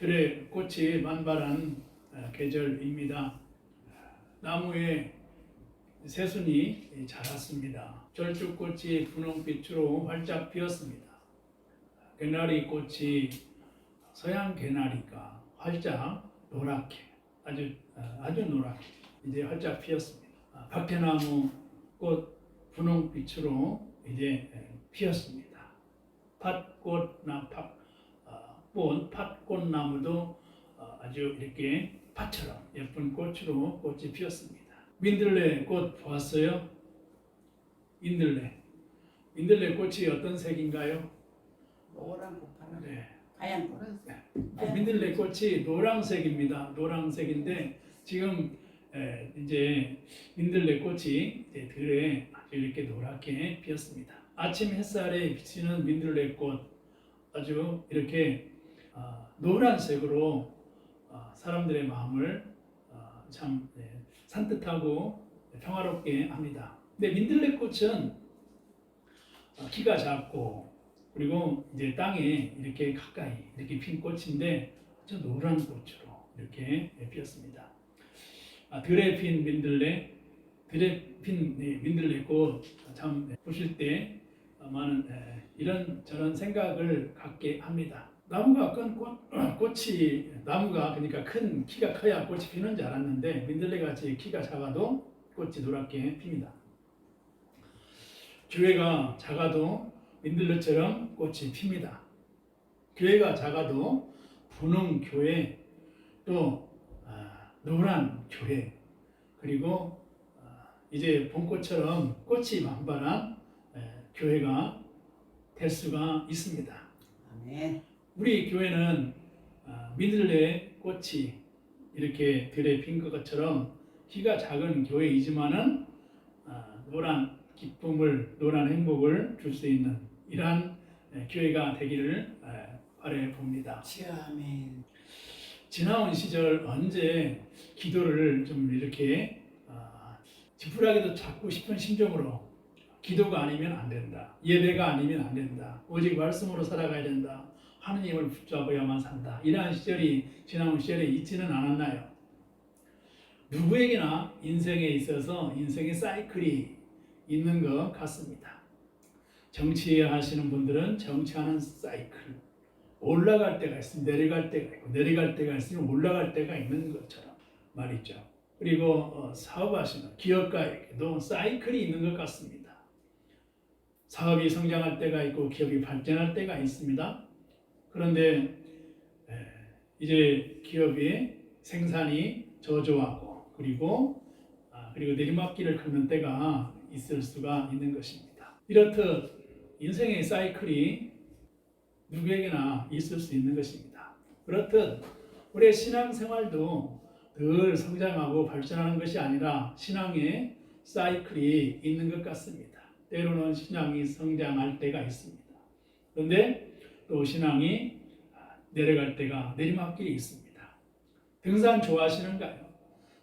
들에 꽃이 만발한 계절입니다. 나무에 새순이 자랐습니다. 절쭉꽃이 분홍빛으로 활짝 피었습니다. 개나리 꽃이 서양 개나리가 활짝 노랗게 아주 노랗게 이제 활짝 피었습니다. 박태나무 꽃 분홍빛으로 이제 피었습니다. 팥꽃나무도 아주 이렇게 팥처럼 예쁜 꽃으로 꽃이 피었습니다. 민들레 꽃 보았어요? 민들레 꽃이 어떤 색인가요? 노란꽃, 파란 네. 하얀 꽃. 민들레 꽃이 노란색입니다. 노란색인데 지금 이제 민들레 꽃이 이제 들에 아주 이렇게 노랗게 피었습니다. 아침 햇살에 비치는 민들레 꽃 아주 이렇게 노란색으로 사람들의 마음을 참 산뜻하고 평화롭게 합니다. 근데 민들레 꽃은 키가 작고 그리고 이제 땅에 이렇게 가까이 이렇게 핀 꽃인데 아주 노란 꽃으로 이렇게 피었습니다. 들에 핀 민들레 꽃 참 보실 때 많은 이런 생각을 갖게 합니다. 나무가 그러니까 큰 키가 커야 꽃이 피는 줄 알았는데 민들레 같이 키가 작아도 꽃이 노랗게 핍니다. 교회가 작아도 민들레처럼 꽃이 핍니다. 교회가 작아도 분홍 교회 또 노란 교회 그리고 이제 봄꽃처럼 꽃이 만발한 교회가 될 수가 있습니다. 아멘. 우리 교회는 민들레 꽃이 이렇게 들에 핀 것처럼 키가 작은 교회이지만은 노란 기쁨을, 노란 행복을 줄 수 있는 이러한 교회가 되기를 바라해 봅니다. 아멘. 지나온 시절 언제 기도를 좀 이렇게 지푸라기도 잡고 싶은 심정으로 기도가 아니면 안 된다. 예배가 아니면 안 된다. 오직 말씀으로 살아가야 된다. 하느님을 붙잡아야만 산다. 이러한 시절이 지나온 시절에 있지는 않았나요? 누구에게나 인생에 있어서 인생의 사이클이 있는 것 같습니다. 정치하시는 분들은 정치하는 사이클. 올라갈 때가 있으면 내려갈 때가 있고 내려갈 때가 있으면 올라갈 때가 있는 것처럼 말이죠. 그리고 사업하시는 기업가에게도 사이클이 있는 것 같습니다. 사업이 성장할 때가 있고 기업이 발전할 때가 있습니다. 그런데 이제 기업의 생산이 저조하고 그리고 내리막길을 걷는 때가 있을 수가 있는 것입니다. 이렇듯 인생의 사이클이 누구에게나 있을 수 있는 것입니다. 그렇듯 우리의 신앙생활도 늘 성장하고 발전하는 것이 아니라 신앙의 사이클이 있는 것 같습니다. 때로는 신앙이 성장할 때가 있습니다. 그런데 또 신앙이 내려갈 때가 내리막길이 있습니다. 등산 좋아하시는가요?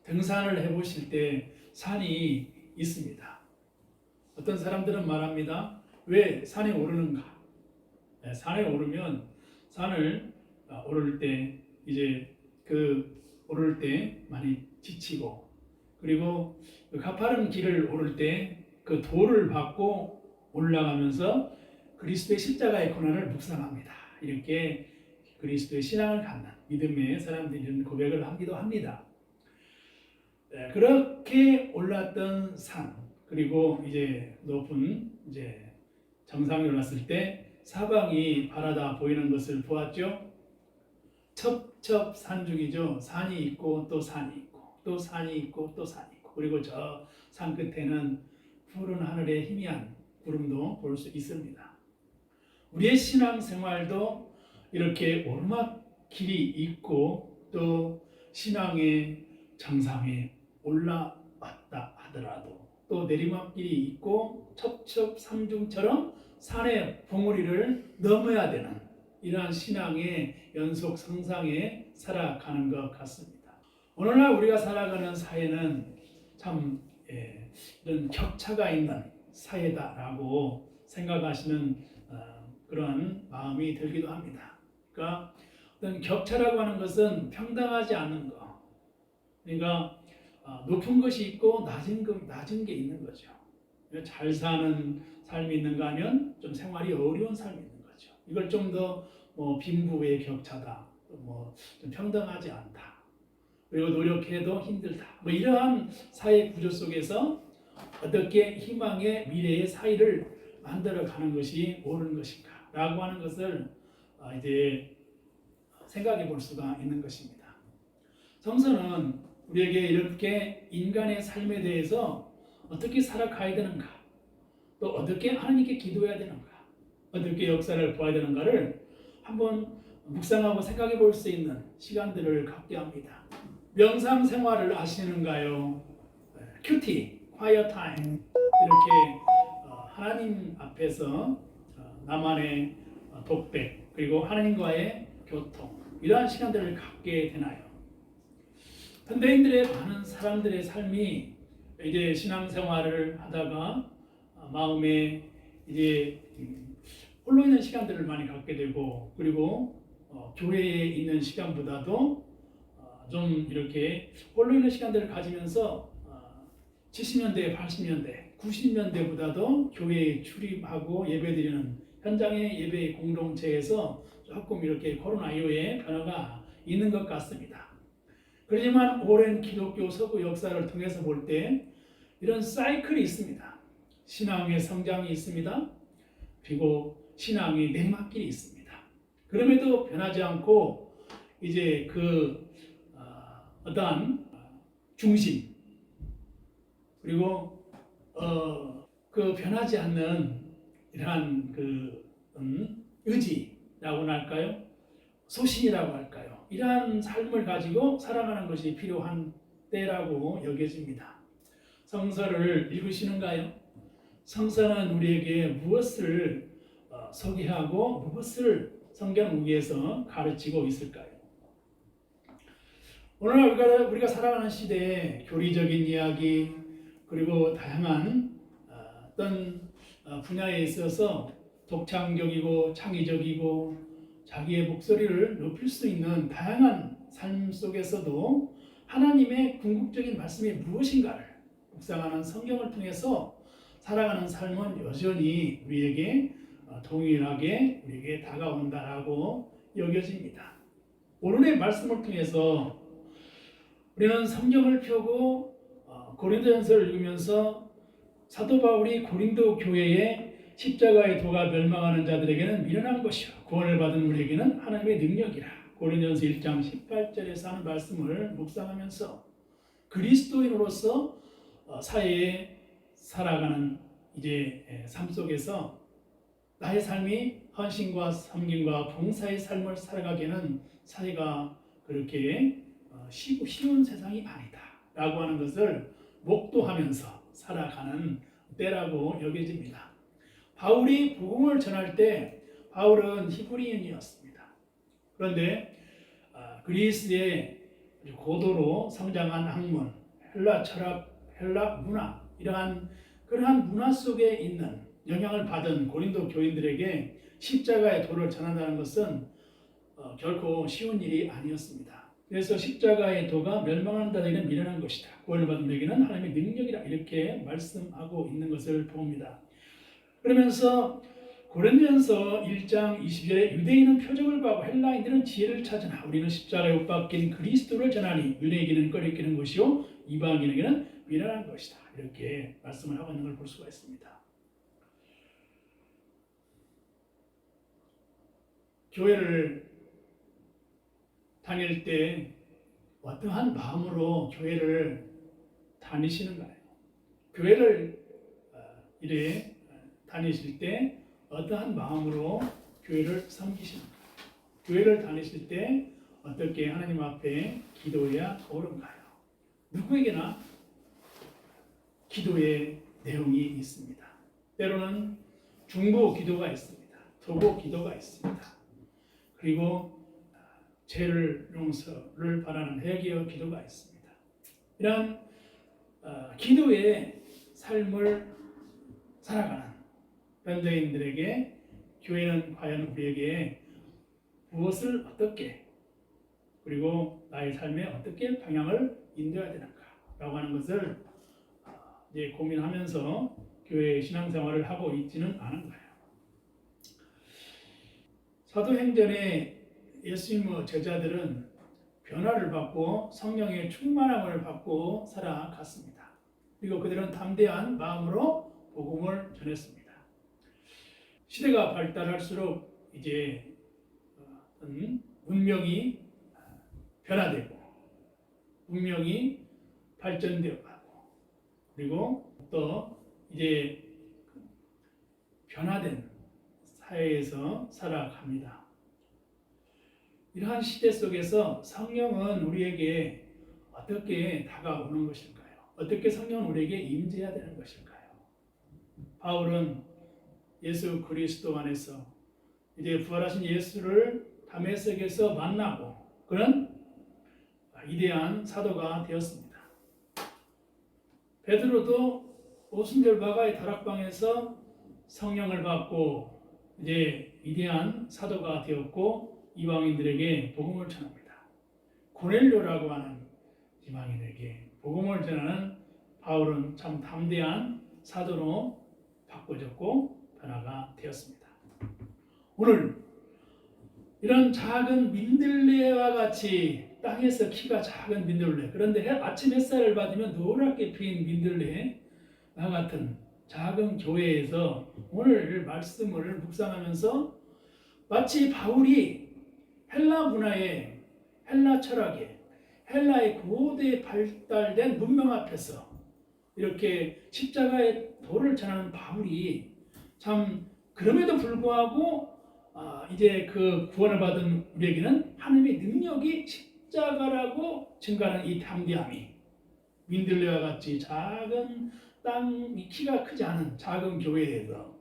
등산을 해보실 때 산이 있습니다. 어떤 사람들은 말합니다. 왜 산에 오르는가? 산에 오르면 산을 오를 때 이제 오를 때 많이 지치고 그리고 그 가파른 길을 오를 때 그 돌을 밟고 올라가면서 그리스도의 십자가의 고난을 묵상합니다. 이렇게 그리스도의 신앙을 갖는 믿음의 사람들이 이런 고백을 하기도 합니다. 그렇게 올랐던 산 그리고 이제 높은 이제 정상에 올랐을 때 사방이 바라다 보이는 것을 보았죠. 첩첩산중이죠. 산이 있고 또 산이 있고 또 산이 있고 또 산이 있고 그리고 저 산 끝에는 푸른 하늘의 희미한 구름도 볼 수 있습니다. 우리의 신앙생활도 이렇게 오르막길이 있고 또 신앙의 정상에 올라왔다 하더라도 또 내리막길이 있고 첩첩산중처럼 산의 봉우리를 넘어야 되는 이러한 신앙의 연속 성장에 살아가는 것 같습니다. 오늘날 우리가 살아가는 사회는 참 이런 격차가 있는 사회다라고 생각하시는 그런 마음이 들기도 합니다. 그러니까 어떤 격차라고 하는 것은 평등하지 않는 거. 그러니까 높은 것이 있고 낮은 게 있는 거죠. 잘 사는 삶이 있는가 하면 좀 생활이 어려운 삶이 있는 거죠. 이걸 좀 더 빈부의 격차다. 좀 평등하지 않다. 그리고 노력해도 힘들다. 이러한 사회 구조 속에서 어떻게 희망의 미래의 사회를 만들어가는 것이 옳은 것인가 라고 하는 것을 이제 생각해 볼 수가 있는 것입니다. 성서는 우리에게 이렇게 인간의 삶에 대해서 어떻게 살아가야 되는가, 또 어떻게 하나님께 기도해야 되는가, 어떻게 역사를 보아야 되는가를 한번 묵상하고 생각해 볼 수 있는 시간들을 갖게 합니다. 명상 생활을 아시는가요? 큐티, quiet time, 이렇게 하나님 앞에서 나만의 독백, 그리고 하나님과의 교통, 이러한 시간들을 갖게 되나요? 현대인들의 많은 사람들의 삶이 이제 신앙생활을 하다가 마음에 이제 홀로 있는 시간들을 많이 갖게 되고, 그리고 교회에 있는 시간보다도 좀 이렇게 홀로 있는 시간들을 가지면서 70년대, 80년대, 90년대보다도 교회에 출입하고 예배드리는 현장의 예배 공동체에서 조금 이렇게 코로나 이후에 변화가 있는 것 같습니다. 그렇지만 오랜 기독교 서구 역사를 통해서 볼 때 이런 사이클이 있습니다. 신앙의 성장이 있습니다. 그리고 신앙의 내막길이 있습니다. 그럼에도 변하지 않고 이제 어떠한 중심, 그리고 그 변하지 않는 이러한 의지라고나 할까요? 소신이라고 할까요? 이러한 삶을 가지고 살아가는 것이 필요한 때라고 여겨집니다. 성서를 읽으시는가요? 성서는 우리에게 무엇을 소개하고 무엇을 성경 위에서 가르치고 있을까요? 오늘 우리가 살아가는 시대에 교리적인 이야기, 그리고 다양한 어떤 분야에 있어서 독창적이고 창의적이고 자기의 목소리를 높일 수 있는 다양한 삶 속에서도 하나님의 궁극적인 말씀이 무엇인가를 묵상하는 성경을 통해서 살아가는 삶은 여전히 우리에게 동일하게 우리에게 다가온다라고 여겨집니다. 오늘의 말씀을 통해서 우리는 성경을 펴고 고린도전서를 읽으면서 사도 바울이 고린도 교회에 십자가의 도가 멸망하는 자들에게는 미련한 것이요 구원을 받은 우리에게는 하나님의 능력이라, 고린도전서 1장 18절에서 하는 말씀을 묵상하면서 그리스도인으로서 사회에 살아가는 이제 삶 속에서 나의 삶이 헌신과 섬김과 봉사의 삶을 살아가기에는 사회가 그렇게 쉬운 세상이 아니다 라고 하는 것을 목도하면서 살아가는 때라고 여겨집니다. 바울이 복음을 전할 때 바울은 히브리인이었습니다. 그런데 그리스의 고도로 성장한 학문, 헬라 철학, 헬라 문화, 그러한 문화 속에 있는 영향을 받은 고린도 교인들에게 십자가의 도를 전한다는 것은 결코 쉬운 일이 아니었습니다. 그래서 십자가의 도가 멸망하는 자들에게는 미련한 것이다, 구원을 받은 자에게는 하나님의 능력이라, 이렇게 말씀하고 있는 것을 봅니다. 그러면서 고린도전서 1장 20절에 유대인은 표적을 구하고 헬라인들은 지혜를 찾으나 우리는 십자가에 못 박힌 그리스도를 전하니 유대인에게는 꺼리끼는 것이요 이방인에게는 미련한 것이다, 이렇게 말씀을 하고 있는 걸 볼 수가 있습니다. 교회를 다닐 때 어떠한 마음으로 교회를 다니시는가요? 교회를 이래 다니실 때 어떠한 마음으로 교회를 섬기시는가요? 교회를 다니실 때 어떻게 하나님 앞에 기도해야 옳은가요? 누구에게나 기도의 내용이 있습니다. 때로는 중보 기도가 있습니다. 도보 기도가 있습니다. 그리고 죄를 용서를 바라는 회개의 기도가 있습니다. 이런 기도의 삶을 살아가는 현대인들에게 교회는 과연 우리에게 무엇을 어떻게 그리고 나의 삶에 어떻게 방향을 인도해야 되는가라고 하는 것을 이제 고민하면서 교회 신앙생활을 하고 있지는 않은 거예요. 사도행전에 예수님의 제자들은 변화를 받고 성령의 충만함을 받고 살아갔습니다. 그리고 그들은 담대한 마음으로 복음을 전했습니다. 시대가 발달할수록 이제 문명이 변화되고 문명이 발전되어 가고 그리고 또 이제 변화된 사회에서 살아갑니다. 이러한 시대 속에서 성령은 우리에게 어떻게 다가오는 것일까요? 어떻게 성령은 우리에게 임재해야 되는 것일까요? 바울은 예수 그리스도 안에서 이제 부활하신 예수를 다메섹에서 만나고 그런 위대한 사도가 되었습니다. 베드로도 오순절 바가의 다락방에서 성령을 받고 이제 위대한 사도가 되었고 이방인들에게 복음을 전합니다. 고넬료라고 하는 이방인에게 복음을 전하는 바울은 참 담대한 사도로 바꿔졌고 변화가 되었습니다. 오늘 이런 작은 민들레와 같이 땅에서 키가 작은 민들레, 그런데 아침 햇살을 받으면 노랗게 핀 민들레와 같은 작은 교회에서 오늘 말씀을 묵상하면서 마치 바울이 헬라 문화에, 헬라 철학에, 헬라의 고대 발달된 문명 앞에서 이렇게 십자가의 도를 전하는 바울이 참 그럼에도 불구하고 이제 그 구원을 받은 우리에게는 하나님의 능력이 십자가라고 증가하는 이 담대함이 민들레와 같이 작은 땅 키가 크지 않은 작은 교회에서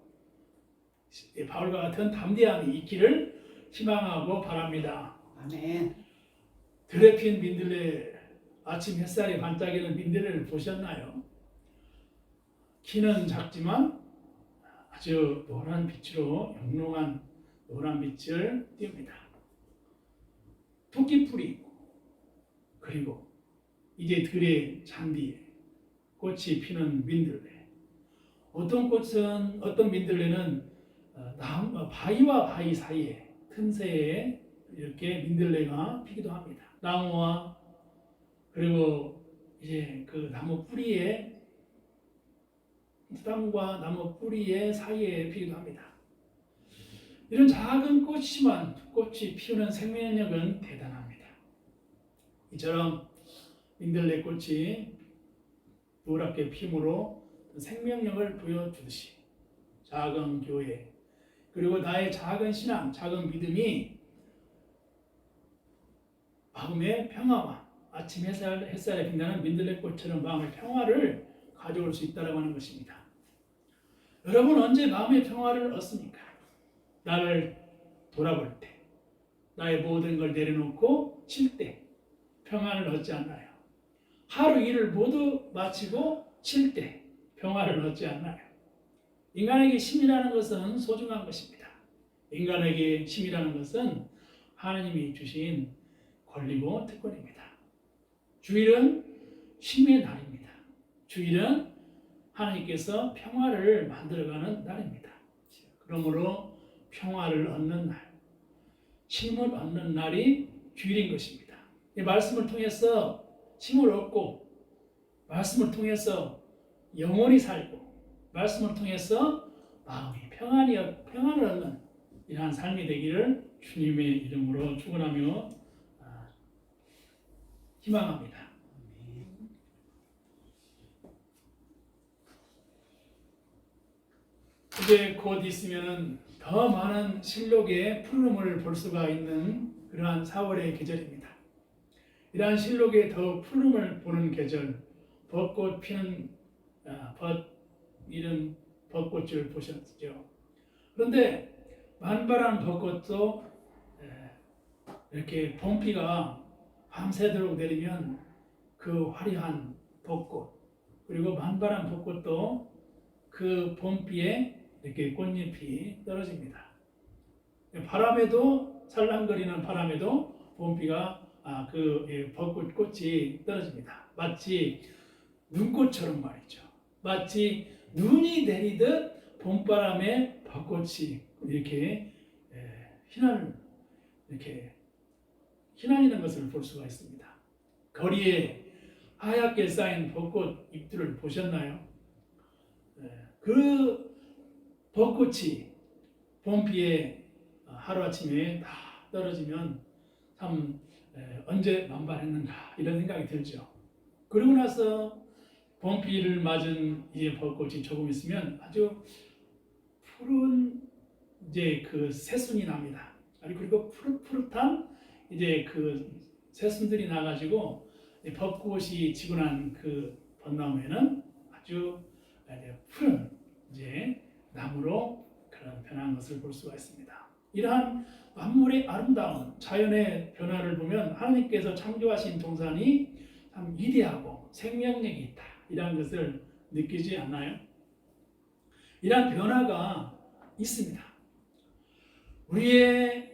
바울과 같은 담대함이 있기를 희망하고 바랍니다. 아멘. 들에 핀 민들레, 아침 햇살이 반짝이는 민들레를 보셨나요? 키는 작지만 아주 노란 빛으로 영롱한 노란 빛을 띄웁니다. 토끼풀이 그리고 이제 들의 잔디에 꽃이 피는 민들레. 어떤 민들레는 바위와 바위 사이에 틈새에 이렇게 민들레가 피기도 합니다. 나무와 그리고 이제 그 나무 뿌리에 땅과 나무 뿌리의 사이에 피기도 합니다. 이런 작은 꽃이지만 꽃이 피우는 생명력은 대단합니다. 이처럼 민들레 꽃이 노랗게 피므로 생명력을 보여주듯이 작은 교회 그리고 나의 작은 신앙, 작은 믿음이 마음의 평화와 아침 햇살에 빛나는 민들레 꽃처럼 마음의 평화를 가져올 수 있다고 하는 것입니다. 여러분 언제 마음의 평화를 얻습니까? 나를 돌아볼 때, 나의 모든 걸 내려놓고 쉴 때 평화를 얻지 않나요? 하루 일을 모두 마치고 쉴 때 평화를 얻지 않나요? 인간에게 쉼이라는 것은 소중한 것입니다. 인간에게 쉼이라는 것은 하나님이 주신 권리고 특권입니다. 주일은 쉼의 날입니다. 주일은 하나님께서 평화를 만들어가는 날입니다. 그러므로 평화를 얻는 날, 쉼을 얻는 날이 주일인 것입니다. 이 말씀을 통해서 쉼을 얻고 말씀을 통해서 영원히 살고 말씀을 통해서 마음이 평안을 얻는 이러한 삶이 되기를 주님의 이름으로 축원하며 희망합니다. 이제 곧 있으면은 더 많은 실록의 푸름을 볼 수가 있는 그러한 4월의 계절입니다. 이러한 실록의 더 푸름을 보는 계절, 벚꽃 피는 이런 벚꽃을 보셨죠. 그런데 만발한 벚꽃도 이렇게 봄비가 밤새도록 내리면 그 화려한 벚꽃 그리고 만발한 벚꽃도 그 봄비에 이렇게 꽃잎이 떨어집니다. 바람에도 살랑거리는 바람에도 봄비가 벚꽃 꽃이 떨어집니다. 마치 눈꽃처럼 말이죠. 마치 눈이 내리듯 봄바람에 벚꽃이 이렇게 휘날리는 것을 볼 수가 있습니다. 거리에 하얗게 쌓인 벚꽃 잎들을 보셨나요? 그 벚꽃이 봄비에 하루아침에 다 떨어지면 참 언제 만발했는가 이런 생각이 들죠. 그러고 나서 봄비를 맞은 이제 벚꽃이 조금 있으면 아주 푸른 이제 그 새순이 납니다. 그리고 푸릇푸릇한 이제 그 새순들이 나가지고 벚꽃이 지고 난 그 벚나무에는 아주 푸른 이제 나무로 그런 변한 것을 볼 수가 있습니다. 이러한 만물의 아름다운 자연의 변화를 보면 하나님께서 창조하신 동산이 참 위대하고 생명력이 있다. 이러한 것을 느끼지 않나요? 이러한 변화가 있습니다. 우리의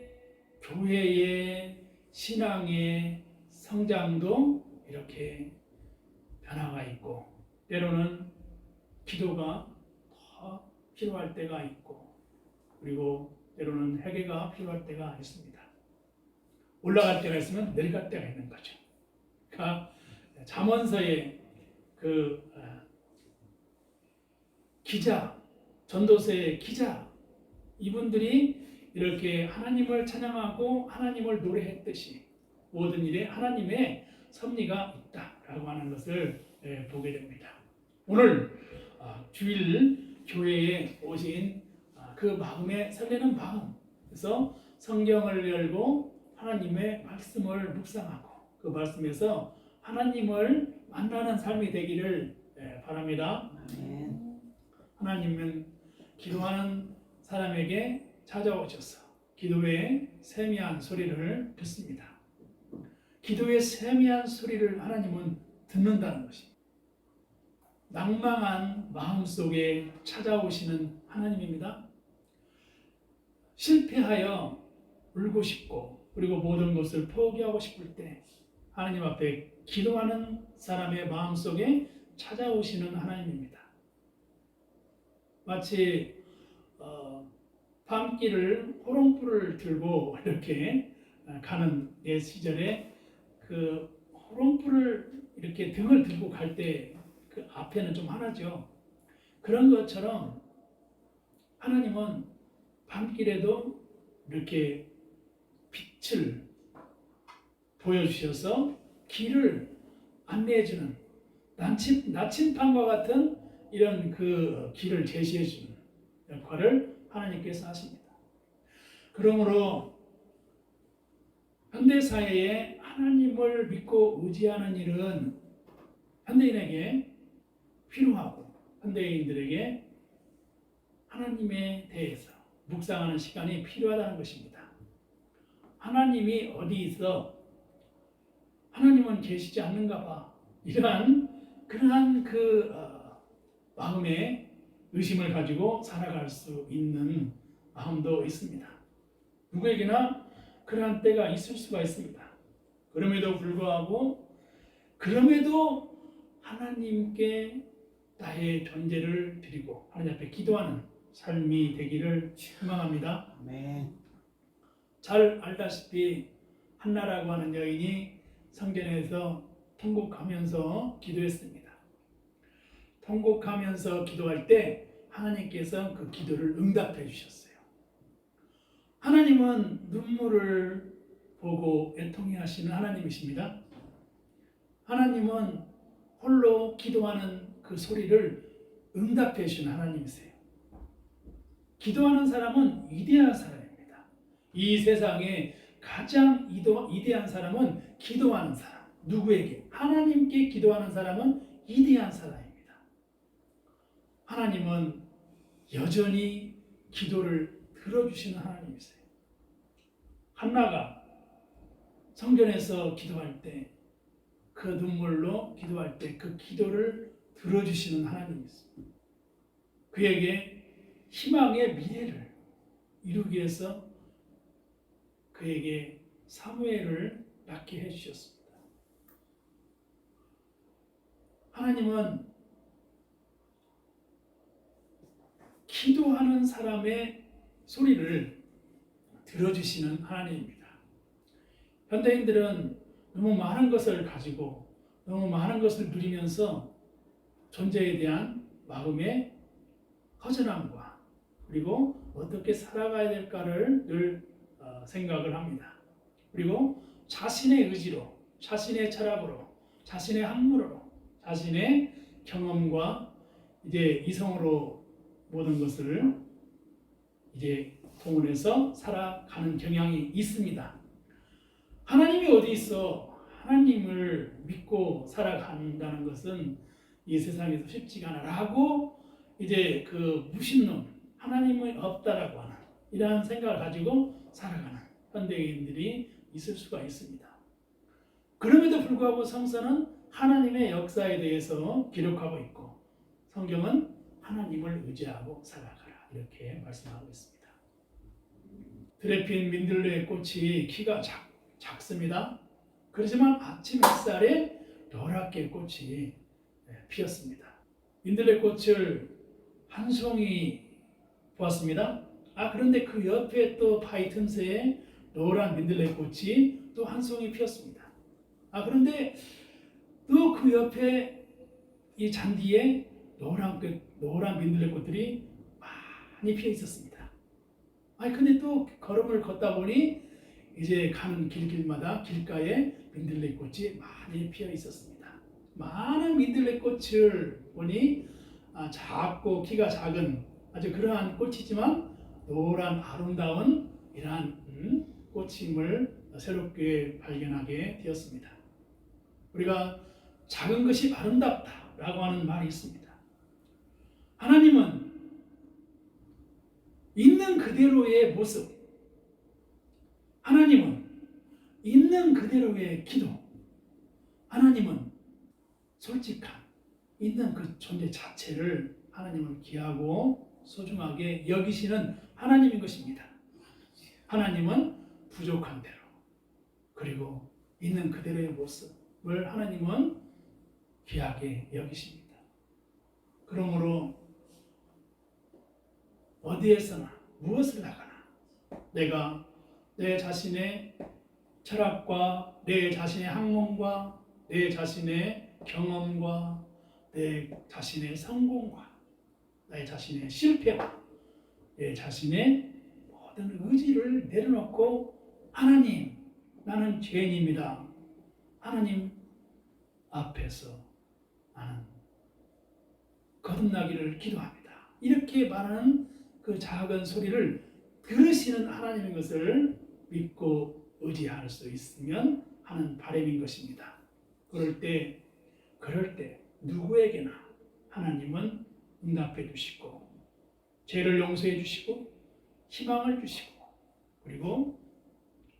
교회의 신앙의 성장도 이렇게 변화가 있고 때로는 기도가 더 필요할 때가 있고 그리고 때로는 회개가 필요할 때가 있습니다. 올라갈 때가 있으면 내려갈 때가 있는 거죠. 그러니까 잠언서의 그 기자, 전도서의 기자 이분들이 이렇게 하나님을 찬양하고 하나님을 노래했듯이 모든 일에 하나님의 섭리가 있다라고 하는 것을 보게 됩니다. 오늘 주일 교회에 오신 그 마음에 설레는 마음, 그래서 성경을 열고 하나님의 말씀을 묵상하고 그 말씀에서 하나님을 만나는 삶이 되기를 바랍니다. 아멘. 하나님은 기도하는 사람에게 찾아오셔서 기도의 세미한 소리를 듣습니다. 기도의 세미한 소리를 하나님은 듣는다는 것입니다. 낭망한 마음속에 찾아오시는 하나님입니다. 실패하여 울고 싶고 그리고 모든 것을 포기하고 싶을 때 하나님 앞에 기도하는 사람의 마음속에 찾아오시는 하나님입니다. 마치 밤길을 호롱불을 들고 이렇게 가는 옛 시절에 그 호롱불을 이렇게 등을 들고 갈 때 그 앞에는 좀 환하죠. 그런 것처럼 하나님은 밤길에도 이렇게 빛을 보여주셔서 길을 안내해주는 나침반과 같은 이런 그 길을 제시해주는 역할을 하나님께서 하십니다. 그러므로 현대사회에 하나님을 믿고 의지하는 일은 현대인에게 필요하고 현대인들에게 하나님에 대해서 묵상하는 시간이 필요하다는 것입니다. 하나님이 어디 있어? 하나님은 계시지 않는가 봐. 그러한 그 마음에 의심을 가지고 살아갈 수 있는 마음도 있습니다. 누구에게나 그러한 때가 있을 수가 있습니다. 그럼에도 불구하고 하나님께 나의 존재를 드리고 하나님 앞에 기도하는 삶이 되기를 희망합니다. 아멘. 잘 알다시피 한나라고 하는 여인이 성전에서 통곡하면서 기도했습니다. 통곡하면서 기도할 때 하나님께서 그 기도를 응답해 주셨어요. 하나님은 눈물을 보고 애통해 하시는 하나님이십니다. 하나님은 홀로 기도하는 그 소리를 응답해 주시는 하나님이세요. 기도하는 사람은 위대한 사람입니다. 이 세상에 가장 위대한 사람은 기도하는 사람. 누구에게? 하나님께 기도하는 사람은 위대한 사람입니다. 하나님은 여전히 기도를 들어주시는 하나님이세요. 한나가 성전에서 기도할 때 그 눈물로 기도할 때 그 기도를 들어주시는 하나님이세요. 그에게 희망의 미래를 이루기 위해서 그에게 사무엘을 낳게 해주셨습니다. 하나님은 기도하는 사람의 소리를 들어주시는 하나님입니다. 현대인들은 너무 많은 것을 가지고 너무 많은 것을 누리면서 존재에 대한 마음의 허전함과 그리고 어떻게 살아가야 될까를 늘 생각을 합니다. 그리고 자신의 의지로, 자신의 철학으로, 자신의 학문으로, 자신의 경험과 이제 이성으로 모든 것을 이제 동원해서 살아가는 경향이 있습니다. 하나님이 어디 있어? 하나님을 믿고 살아간다는 것은 이 세상에서 쉽지가 않아라고 이제 그 무신론, 하나님이 없다라고 하는 이러한 생각을 가지고 살아가는 현대인들이 있을 수가 있습니다. 그럼에도 불구하고 성서는 하나님의 역사에 대해서 기록하고 있고 성경은 하나님을 의지하고 살아가라 이렇게 말씀하고 있습니다. 들에 핀 민들레 꽃이 키가 작습니다. 그렇지만 아침 햇살에 노랗게 꽃이 피었습니다. 민들레 꽃을 한 송이 보았습니다. 그런데 그 옆에 또 바위 틈새에 노란 민들레 꽃이 또 한 송이 피었습니다. 그런데 또 그 옆에 이 잔디에 노란 민들레 꽃들이 많이 피어 있었습니다. 근데 또 걸음을 걷다 보니 이제 가는 길마다 길가에 민들레 꽃이 많이 피어 있었습니다. 많은 민들레 꽃을 보니 작고 키가 작은 아주 그러한 꽃이지만 노란 아름다운 이러한 꽃임을 새롭게 발견하게 되었습니다. 우리가 작은 것이 아름답다라고 하는 말이 있습니다. 하나님은 있는 그대로의 모습, 하나님은 있는 그대로의 기도, 하나님은 솔직한 있는 그 존재 자체를 하나님은 귀하고 소중하게 여기시는 하나님인 것입니다. 하나님은 부족한 대로 그리고 있는 그대로의 모습을 하나님은 귀하게 여기십니다. 그러므로 어디에서나 무엇을 하거나 내가 내 자신의 철학과 내 자신의 학문과 내 자신의 경험과 내 자신의 성공과 내 자신의 실패와 내 자신의 모든 의지를 내려놓고 하나님, 나는 죄인입니다. 하나님 앞에서 나는 거듭나기를 기도합니다. 이렇게 말하는 그 작은 소리를 들으시는 하나님인 것을 믿고 의지할 수 있으면 하는 바람인 것입니다. 그럴 때 누구에게나 하나님은 응답해 주시고 죄를 용서해 주시고 희망을 주시고 그리고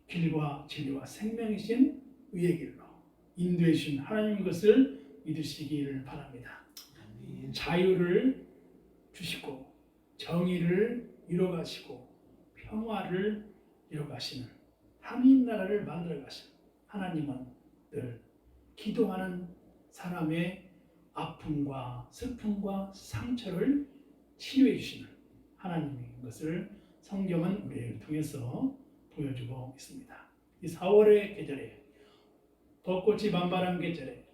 길과 진리와 생명이신 의의 길로 인도해 주신 하나님인 것을 믿으시기를 바랍니다. 자유를 주시고 정의를 이뤄가시고 평화를 이뤄가시는 하나님 나라를 만들어가시는 하나님은 늘 기도하는 사람의 아픔과 슬픔과 상처를 치유해 주시는 하나님인 것을 성경은 우리를 통해서 보여주고 있습니다. 이 4월의 계절에 벚꽃이 만발한 계절에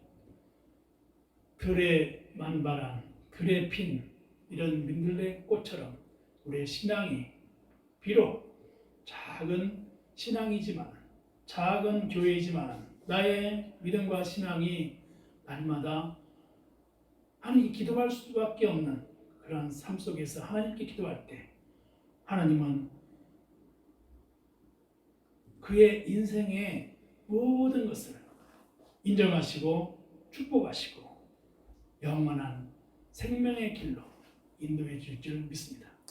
들에 만발한 들에 핀 이런 민들레 꽃처럼 우리의 신앙이 비록 작은 신앙이지만 작은 교회이지만 나의 믿음과 신앙이 날마다 하나님께 기도할 수밖에 없는 그런 삶 속에서 하나님께 기도할 때 하나님은 그의 인생의 모든 것을 인정하시고 축복하시고 영원한 생명의 길로 인도해 줄 줄 믿습니다.